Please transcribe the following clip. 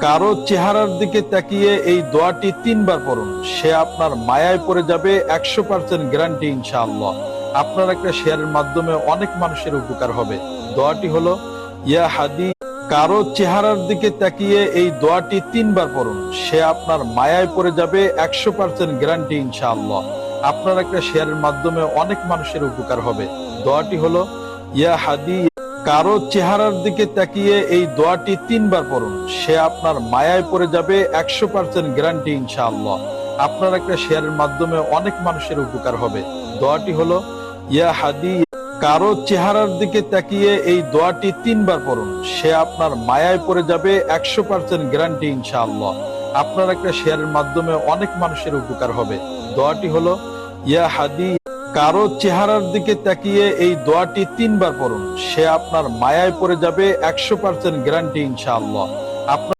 কারো চেহারার দিকে তাকিয়ে এই দোয়াটি 3 বার পড়ুন, সে আপনার মায়ায় পড়ে যাবে, 100% গ্যারান্টি ইনশাআল্লাহ। আপনার একটা শেয়ারের মাধ্যমে অনেক মানুষের উপকার হবে। দোয়াটি হলো, ইয়া হাদি। কারো চেহারার দিকে তাকিয়ে এই দোয়াটি 3 বার পড়ুন, সে আপনার মায়ায় পড়ে যাবে, 100% গ্যারান্টি ইনশাআল্লাহ। আপনার একটা শেয়ারের মাধ্যমে অনেক মানুষের উপকার হবে। দোয়াটি হলো, ইয়া হাদি। কারো চেহারার দিকে তাকিয়ে এই দোয়াটি 3 বার পড়ুন, সে আপনার মায়ায় পড়ে যাবে, 100% গ্যারান্টি ইনশাআল্লাহ। আপনার একটা শেয়ারের মাধ্যমে অনেক মানুষের উপকার হবে। দোয়াটি হলো, ইয়া হাদি। কারো চেহারার দিকে তাকিয়ে এই দোয়াটি 3 বার পড়ুন, সে আপনার মায়ায় পড়ে যাবে, 100% গ্যারান্টি ইনশাআল্লাহ। আপনার একটা শেয়ারের মাধ্যমে অনেক মানুষের উপকার হবে। দোয়াটি হলো, ইয়া হাদি। কারো চেহারার দিকে তাকিয়ে এই দোয়াটি 3 বার পড়ুন, সে আপনার মায়ায় পড়ে যাবে, 100% গ্যারান্টি ইনশাআল্লাহ। আপনার